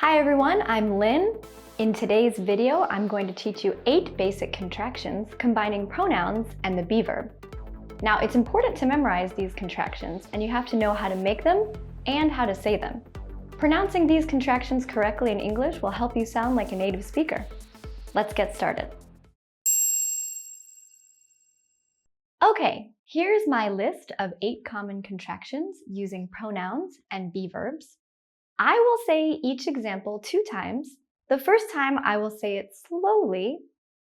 Hi everyone, I'm Lynn. In today's video, I'm going to teach you 8 basic contractions combining pronouns and the be verb. Now, it's important to memorize these contractions, and you have to know how to make them and how to say them. Pronouncing these contractions correctly in English will help you sound like a native speaker. Let's get started. Okay, here's my list of 8 common contractions using pronouns and be verbs. I will say each example 2 times. The first time I will say it slowly.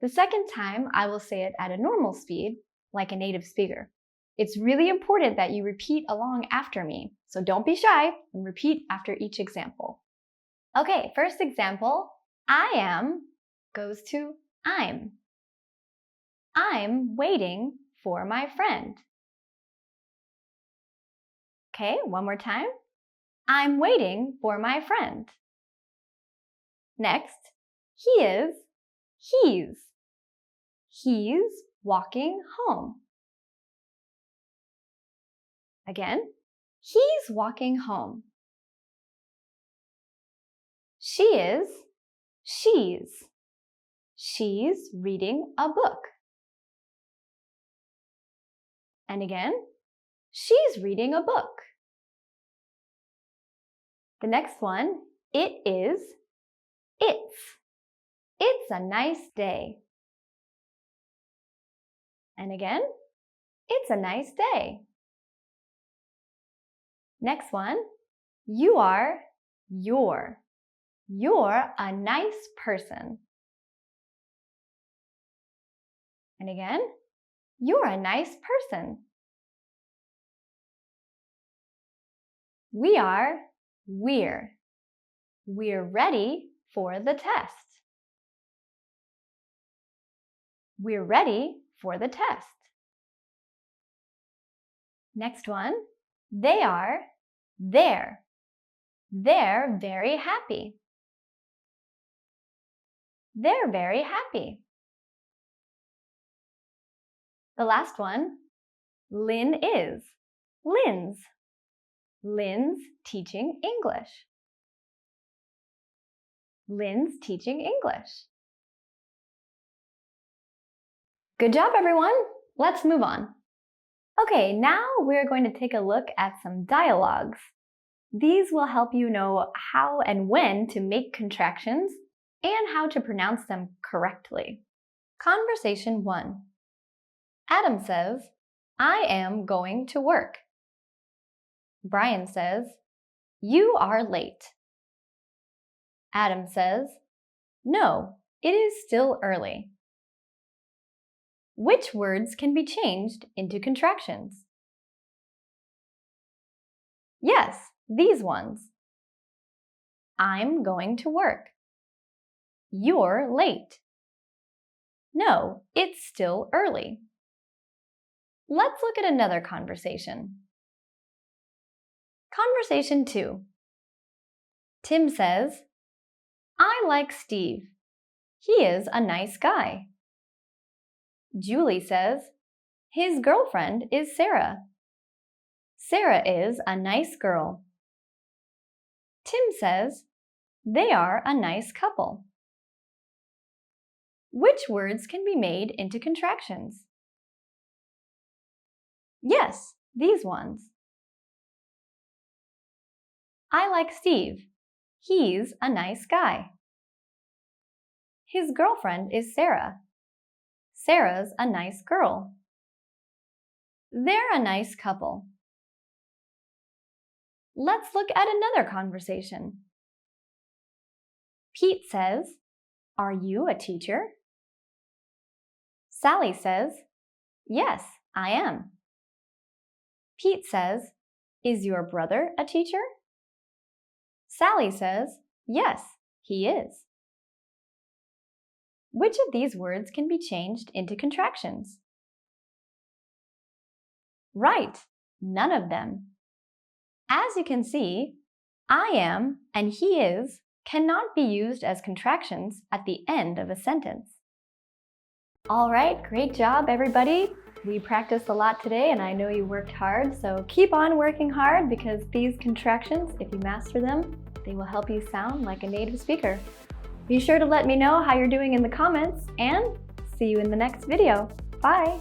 The second time I will say it at a normal speed, like a native speaker. It's really important that you repeat along after me, so don't be shy and repeat after each example. Okay, first example, I am goes to I'm. I'm waiting for my friend. Okay, one more time. I'm waiting for my friend. Next, he's. He's walking home. Again, he's walking home. She's reading a book. And again, she's reading a book. The next one, it's. It's a nice day. And again, it's a nice day. Next one, you're. You're a nice person. And again, you're a nice person. We're ready for the test. We're ready for the test. Next one, they're very happy. They're very happy. The last one, Lynn is. Lynn's teaching English. Lynn's teaching English. Good job, everyone. Let's move on. Okay, now we're going to take a look at some dialogues. These will help you know how and when to make contractions and how to pronounce them correctly. Conversation 1. Adam says, I am going to work. Brian says, you are late. Adam says, no, it is still early. Which words can be changed into contractions? Yes, these ones. I'm going to work. You're late. No, it's still early. Let's look at another conversation. Conversation 2. Tim says, I like Steve. He is a nice guy. Julie says, his girlfriend is Sarah. Sarah is a nice girl. Tim says, they are a nice couple. Which words can be made into contractions? Yes, these ones. I like Steve. He's a nice guy. His girlfriend is Sarah. Sarah's a nice girl. They're a nice couple. Let's look at another conversation. Pete says, are you a teacher? Sally says, yes, I am. Pete says, is your brother a teacher? Sally says, yes, he is. Which of these words can be changed into contractions? Right, none of them. As you can see, I am and he is cannot be used as contractions at the end of a sentence. All right, great job, everybody. We practiced a lot today and I know you worked hard, so keep on working hard because these contractions, if you master them, They will help you sound like a native speaker. Be sure to let me know how you're doing in the comments, and see you in the next video. Bye!